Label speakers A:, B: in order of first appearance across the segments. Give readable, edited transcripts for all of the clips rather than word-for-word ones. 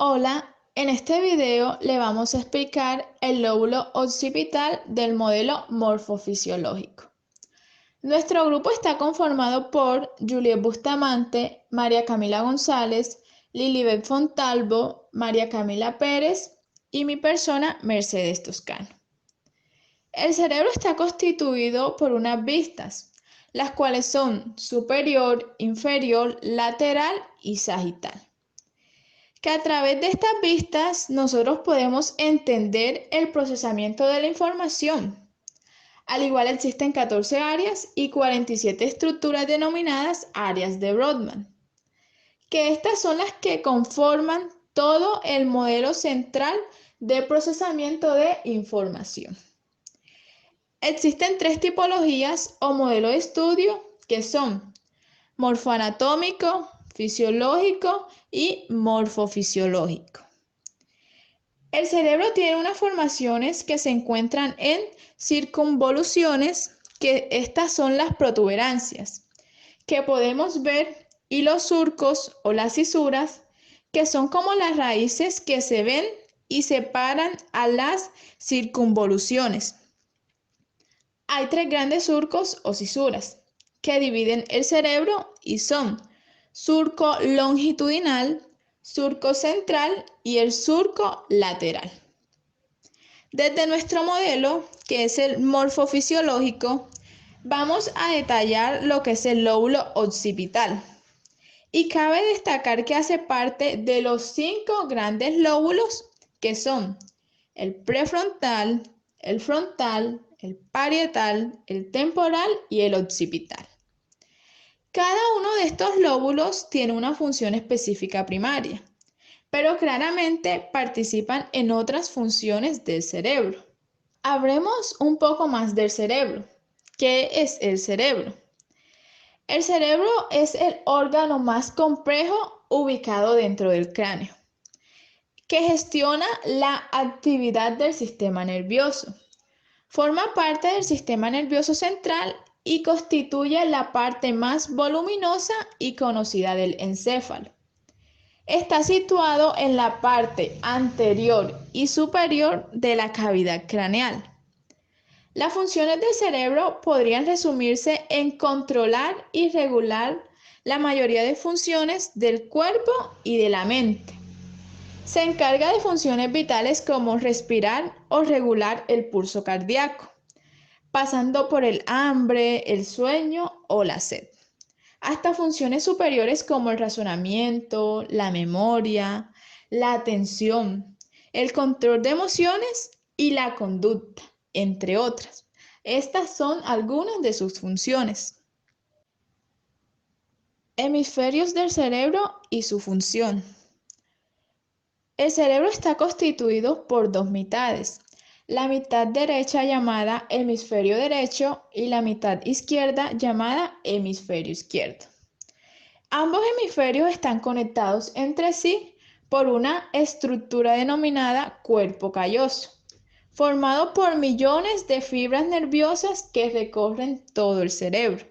A: Hola, en este video le vamos a explicar el lóbulo occipital del modelo morfofisiológico. Nuestro grupo está conformado por Juliet Bustamante, María Camila González, Lilibet Fontalvo, María Camila Pérez y mi persona Mercedes Toscano. El cerebro está constituido por unas vistas, las cuales son superior, inferior, lateral y sagital, que a través de estas vistas nosotros podemos entender el procesamiento de la información. Al igual existen 14 áreas y 47 estructuras denominadas áreas de Brodmann, que estas son las que conforman todo el modelo central de procesamiento de información. Existen tres tipologías o modelo de estudio que son morfoanatómico, fisiológico y morfofisiológico. El cerebro tiene unas formaciones que se encuentran en circunvoluciones, que estas son las protuberancias, que podemos ver, y los surcos o las cisuras, que son como las raíces que se ven y separan a las circunvoluciones. Hay tres grandes surcos o cisuras que dividen el cerebro y son surco longitudinal, surco central y el surco lateral. Desde nuestro modelo, que es el morfofisiológico, vamos a detallar lo que es el lóbulo occipital. Y cabe destacar que hace parte de los 5 grandes lóbulos que son el prefrontal, el frontal, el parietal, el temporal y el occipital. Cada uno de estos lóbulos tiene una función específica primaria, pero claramente participan en otras funciones del cerebro. Hablemos un poco más del cerebro. ¿Qué es el cerebro? El cerebro es el órgano más complejo ubicado dentro del cráneo, que gestiona la actividad del sistema nervioso. Forma parte del sistema nervioso central y constituye la parte más voluminosa y conocida del encéfalo. Está situado en la parte anterior y superior de la cavidad craneal. Las funciones del cerebro podrían resumirse en controlar y regular la mayoría de funciones del cuerpo y de la mente. Se encarga de funciones vitales como respirar o regular el pulso cardíaco, pasando por el hambre, el sueño o la sed, hasta funciones superiores como el razonamiento, la memoria, la atención, el control de emociones y la conducta, entre otras. Estas son algunas de sus funciones. Hemisferios del cerebro y su función. El cerebro está constituido por dos mitades: la mitad derecha llamada hemisferio derecho y la mitad izquierda llamada hemisferio izquierdo. Ambos hemisferios están conectados entre sí por una estructura denominada cuerpo calloso, formado por millones de fibras nerviosas que recorren todo el cerebro.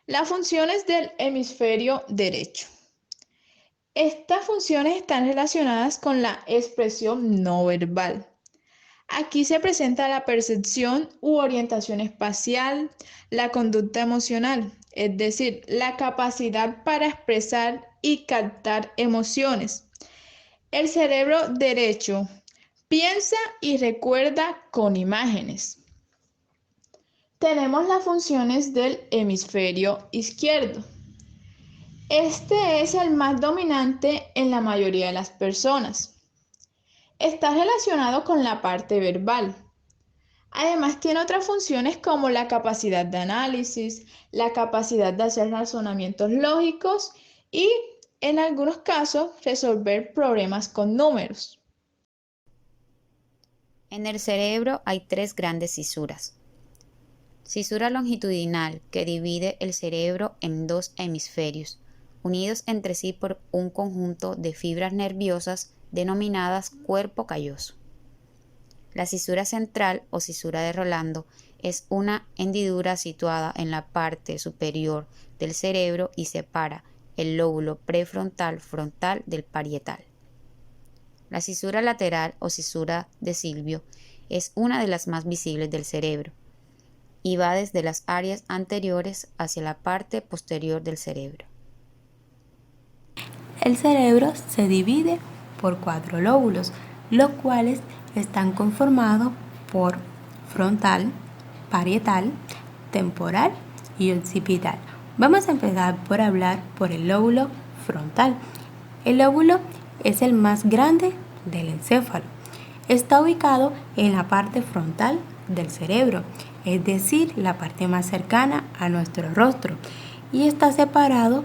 A: Las funciones del hemisferio derecho. Estas funciones están relacionadas con la expresión no verbal. Aquí se presenta la percepción u orientación espacial, la conducta emocional, es decir, la capacidad para expresar y captar emociones. El cerebro derecho piensa y recuerda con imágenes. Tenemos las funciones del hemisferio izquierdo. Este es el más dominante en la mayoría de las personas. Está relacionado con la parte verbal. Además, tiene otras funciones como la capacidad de análisis, la capacidad de hacer razonamientos lógicos y, en algunos casos, resolver problemas con números.
B: En el cerebro hay tres grandes cisuras. Cisura longitudinal, que divide el cerebro en dos hemisferios, unidos entre sí por un conjunto de fibras nerviosas denominadas cuerpo calloso. La cisura central o cisura de Rolando es una hendidura situada en la parte superior del cerebro y separa el lóbulo prefrontal frontal del parietal. La cisura lateral o cisura de Silvio es una de las más visibles del cerebro y va desde las áreas anteriores hacia la parte posterior del cerebro.
C: El cerebro se divide por 4 lóbulos, los cuales están conformados por frontal, parietal, temporal y occipital. Vamos a empezar por hablar por el lóbulo frontal. El lóbulo es el más grande del encéfalo. Está ubicado en la parte frontal del cerebro, es decir, la parte más cercana a nuestro rostro, y está separado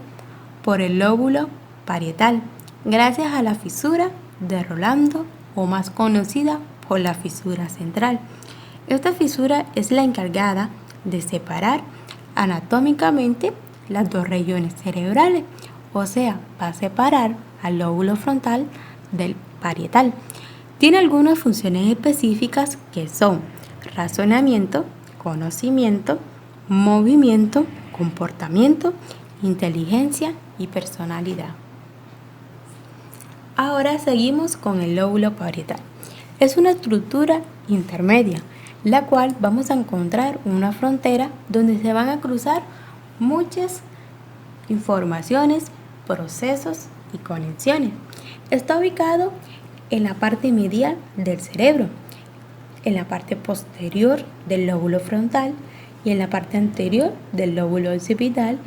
C: por el lóbulo parietal, gracias a la fisura de Rolando, o más conocida por la fisura central. Esta fisura es la encargada de separar anatómicamente las dos regiones cerebrales, o sea, va a separar al lóbulo frontal del parietal. Tiene algunas funciones específicas que son razonamiento, conocimiento, movimiento, comportamiento, inteligencia y personalidad. Ahora seguimos con el lóbulo parietal. Es una estructura intermedia, la cual vamos a encontrar una frontera donde se van a cruzar muchas informaciones, procesos y conexiones. Está ubicado en la parte medial del cerebro, en la parte posterior del lóbulo frontal y en la parte anterior del lóbulo occipital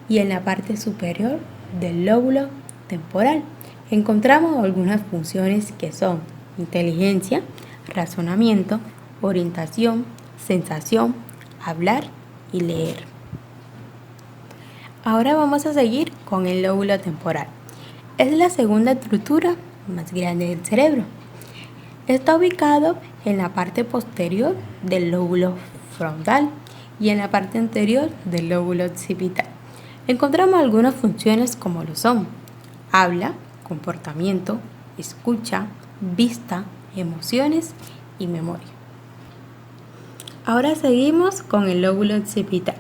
C: y en la parte superior del lóbulo temporal. Encontramos algunas funciones que son inteligencia, razonamiento, orientación, sensación, hablar y leer. Ahora vamos a seguir con el lóbulo temporal. Es la segunda estructura más grande del cerebro. Está ubicado en la parte posterior del lóbulo frontal y en la parte anterior del lóbulo occipital. Encontramos algunas funciones como lo son habla, comportamiento, escucha, vista, emociones y memoria. Ahora seguimos con el lóbulo occipital.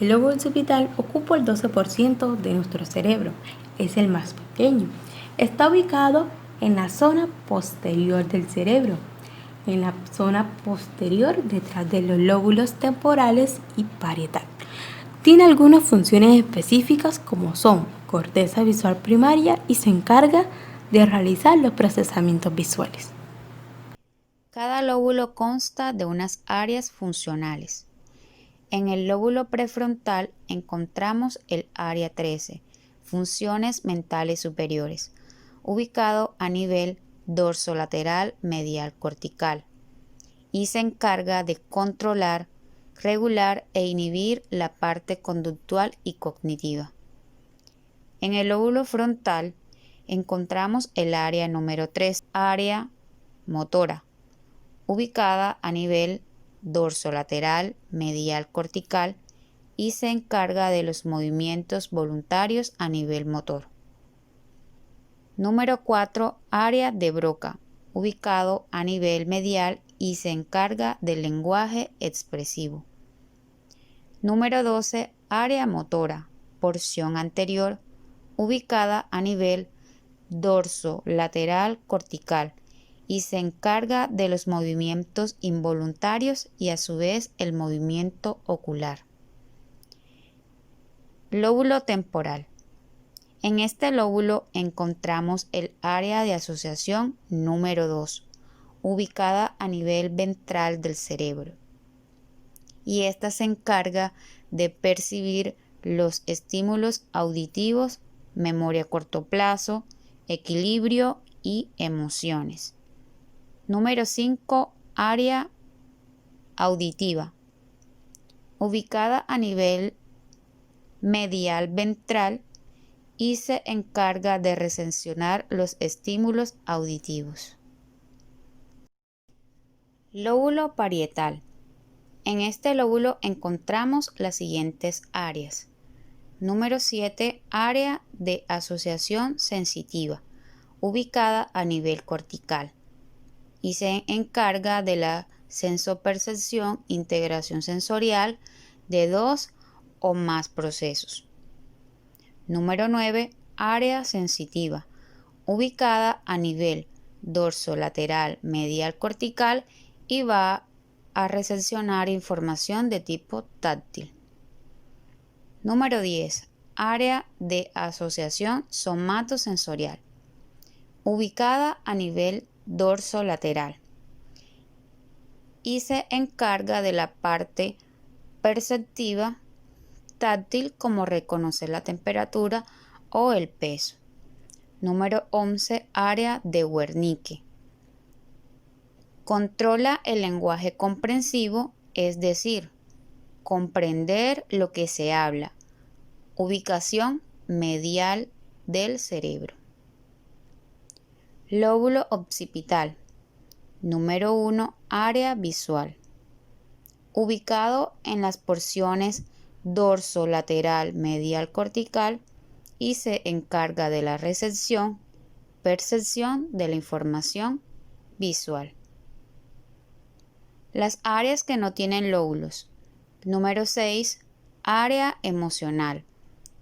C: El lóbulo occipital ocupa el 12% de nuestro cerebro, es el más pequeño. Está ubicado en la zona posterior del cerebro, en la zona posterior detrás de los lóbulos temporales y parietal. Tiene algunas funciones específicas como son corteza visual primaria y se encarga de realizar los procesamientos visuales.
B: Cada lóbulo consta de unas áreas funcionales. En el lóbulo prefrontal encontramos el área 13, funciones mentales superiores, ubicado a nivel dorsolateral medial cortical, y se encarga de controlar, regular e inhibir la parte conductual y cognitiva. En el lóbulo frontal encontramos el área número 3, área motora, ubicada a nivel dorsolateral medial cortical y se encarga de los movimientos voluntarios a nivel motor. Número 4, área de Broca, ubicado a nivel medial y se encarga del lenguaje expresivo. Número 12, área motora, porción anterior, ubicada a nivel dorsolateral cortical y se encarga de los movimientos involuntarios y a su vez el movimiento ocular. Lóbulo temporal. En este lóbulo encontramos el área de asociación número 2, ubicada a nivel ventral del cerebro. Y esta se encarga de percibir los estímulos auditivos, memoria a corto plazo, equilibrio y emociones. Número 5, área auditiva, ubicada a nivel medial ventral y se encarga de recepcionar los estímulos auditivos. Lóbulo parietal. En este lóbulo encontramos las siguientes áreas. Número 7, área de asociación sensitiva, ubicada a nivel cortical y se encarga de la sensopercepción, integración sensorial de 2 o más procesos. Número 9, área sensitiva, ubicada a nivel dorsolateral medial cortical y va a recepcionar información de tipo táctil. Número 10. Área de asociación somatosensorial, ubicada a nivel dorsolateral y se encarga de la parte perceptiva táctil como reconocer la temperatura o el peso. Número 11. Área de Wernicke. Controla el lenguaje comprensivo, es decir, comprender lo que se habla. Ubicación medial del cerebro. Lóbulo occipital. Número 1. Área visual. Ubicado en las porciones dorsolateral medial cortical y se encarga de la recepción, percepción de la información visual. Las áreas que no tienen lóbulos. Número 6. Área emocional,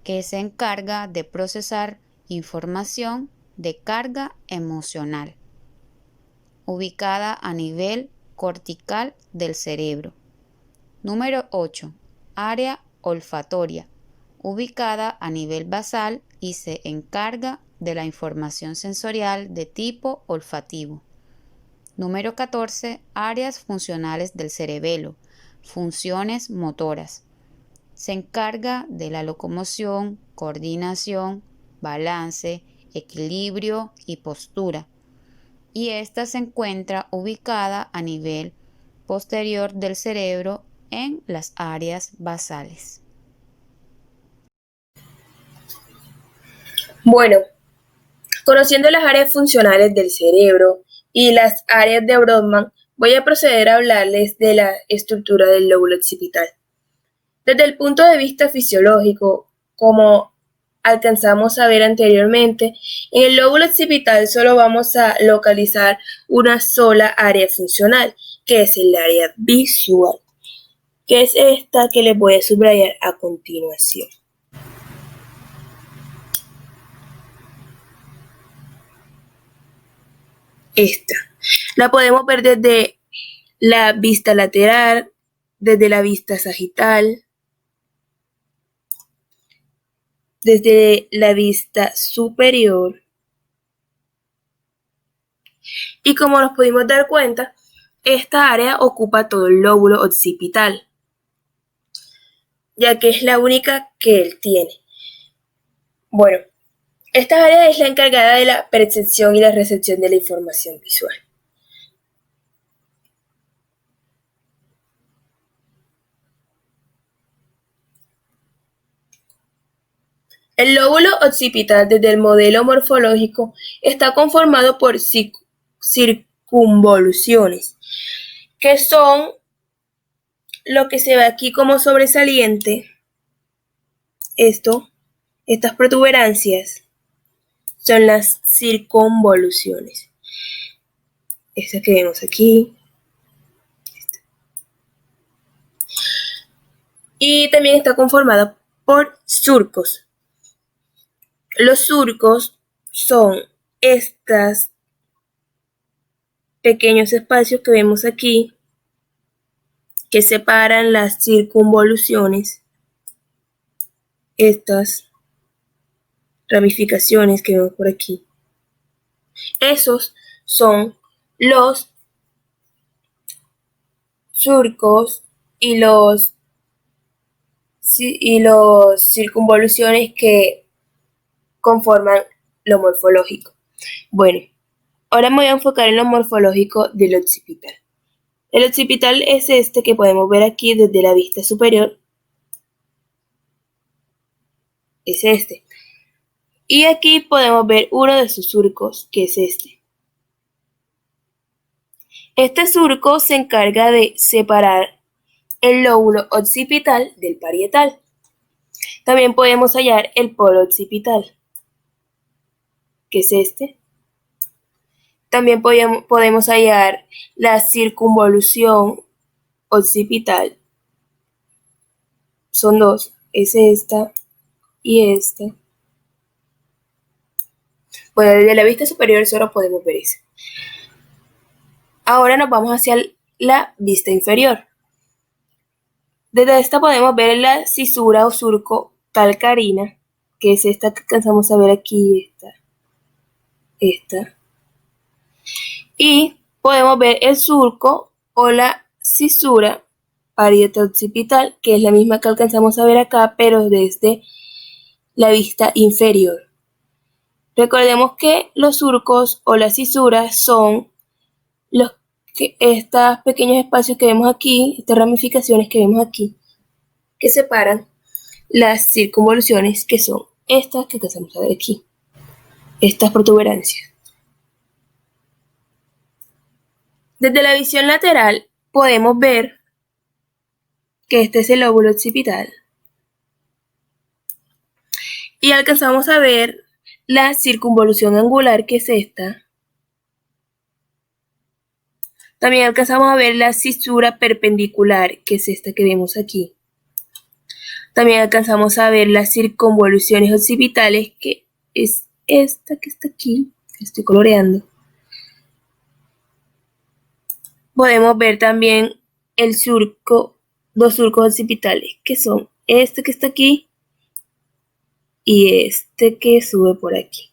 B: que se encarga de procesar información de carga emocional, ubicada a nivel cortical del cerebro. Número 8. Área olfatoria, ubicada a nivel basal y se encarga de la información sensorial de tipo olfativo. Número 14. Áreas funcionales del cerebelo, funciones motoras. Se encarga de la locomoción, coordinación, balance, equilibrio y postura. Y esta se encuentra ubicada a nivel posterior del cerebro en las áreas basales.
D: Bueno, conociendo las áreas funcionales del cerebro y las áreas de Brodmann, voy a proceder a hablarles de la estructura del lóbulo occipital. Desde el punto de vista fisiológico, como alcanzamos a ver anteriormente, en el lóbulo occipital solo vamos a localizar una sola área funcional, que es el área visual, que es esta que les voy a subrayar a continuación. Esta la podemos ver desde la vista lateral, desde la vista sagital, desde la vista superior. Y como nos pudimos dar cuenta, esta área ocupa todo el lóbulo occipital, ya que es la única que él tiene. Bueno, esta área es la encargada de la percepción y la recepción de la información visual. El lóbulo occipital, desde el modelo morfológico, está conformado por circunvoluciones, que son lo que se ve aquí como sobresaliente. Estas protuberancias son las circunvoluciones. Estas que vemos aquí. Y también está conformada por surcos. Los surcos son estos pequeños espacios que vemos aquí, que separan las circunvoluciones. Estas ramificaciones que vemos por aquí. Esos son los surcos y los circunvoluciones que conforman lo morfológico. Bueno, ahora me voy a enfocar en lo morfológico del occipital. El occipital es este que podemos ver aquí desde la vista superior. Es este. Y aquí podemos ver uno de sus surcos, que es este. Este surco se encarga de separar el lóbulo occipital del parietal. También podemos hallar el polo occipital, que es este. También podemos hallar la circunvolución occipital. Son dos, es esta y esta. Bueno, desde la vista superior solo podemos ver eso. Ahora nos vamos hacia la vista inferior. Desde esta podemos ver la cisura o surco calcarina, que es esta que alcanzamos a ver aquí, esta. Y podemos ver el surco o la cisura parieto-occipital, que es la misma que alcanzamos a ver acá, pero desde la vista inferior. Recordemos que los surcos o las cisuras son estos pequeños espacios que vemos aquí, estas ramificaciones que vemos aquí, que separan las circunvoluciones, que son estas que alcanzamos a ver aquí, estas protuberancias. Desde la visión lateral podemos ver que este es el lóbulo occipital y alcanzamos a ver la circunvolución angular, que es esta. También alcanzamos a ver la cisura perpendicular, que es esta que vemos aquí. También alcanzamos a ver las circunvoluciones occipitales, que es esta que está aquí, que estoy coloreando. Podemos ver también dos surcos occipitales, que son este que está aquí y este que sube por aquí.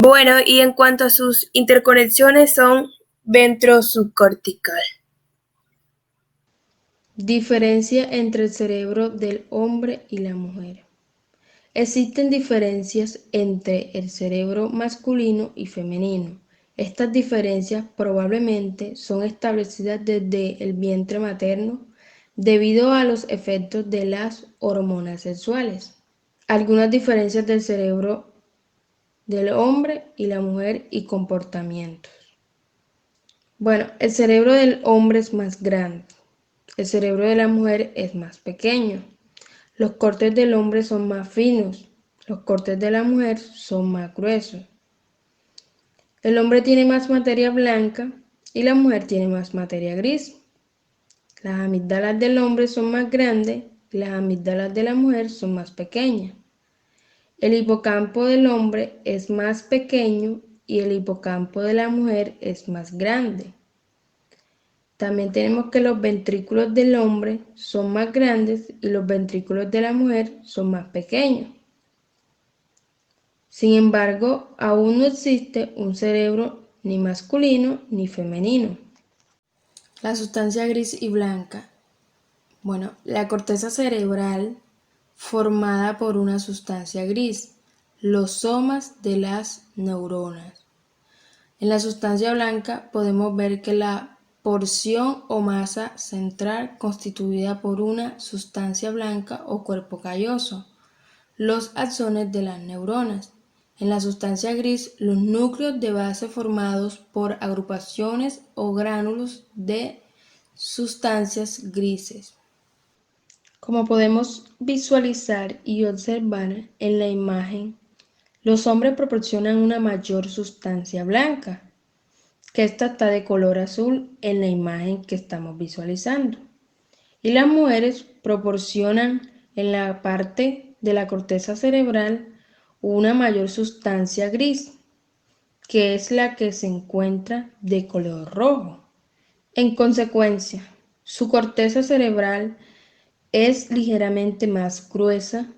D: Bueno, y en cuanto a sus interconexiones, son ventro-subcortical.
C: Diferencia entre el cerebro del hombre y la mujer. Existen diferencias entre el cerebro masculino y femenino. Estas diferencias probablemente son establecidas desde el vientre materno debido a los efectos de las hormonas sexuales. Algunas diferencias del cerebro del hombre y la mujer y comportamientos. Bueno, el cerebro del hombre es más grande. El cerebro de la mujer es más pequeño. Los cortes del hombre son más finos. Los cortes de la mujer son más gruesos. El hombre tiene más materia blanca y la mujer tiene más materia gris. Las amígdalas del hombre son más grandes y las amígdalas de la mujer son más pequeñas. El hipocampo del hombre es más pequeño y el hipocampo de la mujer es más grande. También tenemos que los ventrículos del hombre son más grandes y los ventrículos de la mujer son más pequeños. Sin embargo, aún no existe un cerebro ni masculino ni femenino. La sustancia gris y blanca. Bueno, la corteza cerebral formada por una sustancia gris, los somas de las neuronas. En la sustancia blanca podemos ver que la porción o masa central constituida por una sustancia blanca o cuerpo calloso, los axones de las neuronas. En la sustancia gris, los núcleos de base formados por agrupaciones o gránulos de sustancias grises. Como podemos visualizar y observar en la imagen, los hombres proporcionan una mayor sustancia blanca, que esta está de color azul en la imagen que estamos visualizando. Y las mujeres proporcionan en la parte de la corteza cerebral una mayor sustancia gris, que es la que se encuentra de color rojo. En consecuencia, su corteza cerebral es ligeramente más gruesa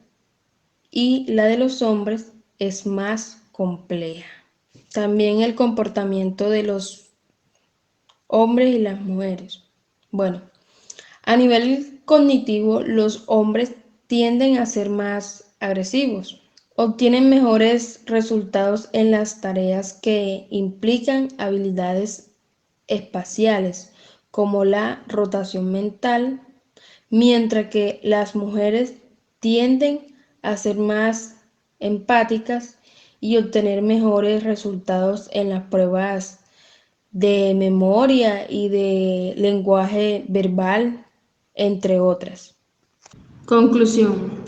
C: y la de los hombres es más compleja. También el comportamiento de los hombres y las mujeres. Bueno, a nivel cognitivo, los hombres tienden a ser más agresivos, obtienen mejores resultados en las tareas que implican habilidades espaciales, como la rotación mental, mientras que las mujeres tienden a ser más empáticas y obtener mejores resultados en las pruebas de memoria y de lenguaje verbal, entre otras. Conclusión.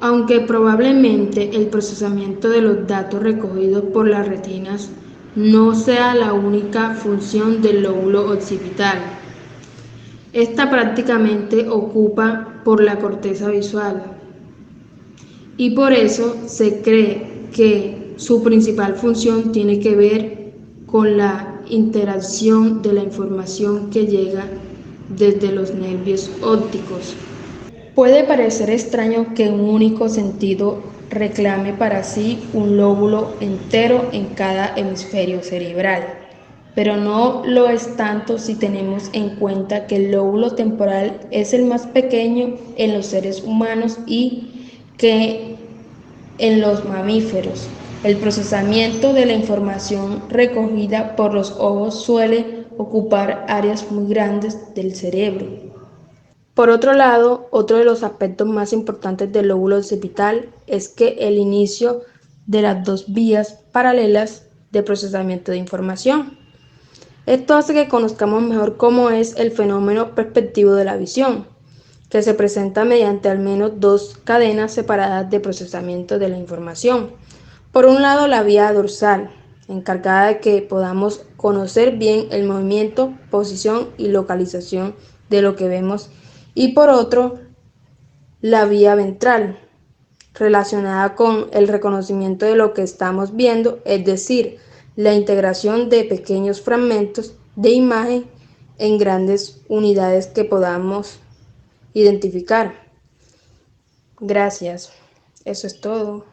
C: Aunque probablemente el procesamiento de los datos recogidos por las retinas no sea la única función del lóbulo occipital, esta prácticamente ocupa por la corteza visual y por eso se cree
E: que su principal función tiene que ver con la interacción de la información que llega desde los nervios ópticos. Puede parecer extraño que un único sentido reclame para sí un lóbulo entero en cada hemisferio cerebral, pero no lo es tanto si tenemos en cuenta que el lóbulo temporal es el más pequeño en los seres humanos y que en los mamíferos. El procesamiento de la información recogida por los ojos suele ocupar áreas muy grandes del cerebro. Por otro lado, otro de los aspectos más importantes del lóbulo occipital es que el inicio de las dos vías paralelas de procesamiento de información. Esto hace que conozcamos mejor cómo es el fenómeno perspectivo de la visión, que se presenta mediante al menos dos cadenas separadas de procesamiento de la información. Por un lado, la vía dorsal, encargada de que podamos conocer bien el movimiento, posición y localización de lo que vemos, y por otro, la vía ventral, relacionada con el reconocimiento de lo que estamos viendo, es decir, la integración de pequeños fragmentos de imagen en grandes unidades que podamos identificar. Gracias. Eso es todo.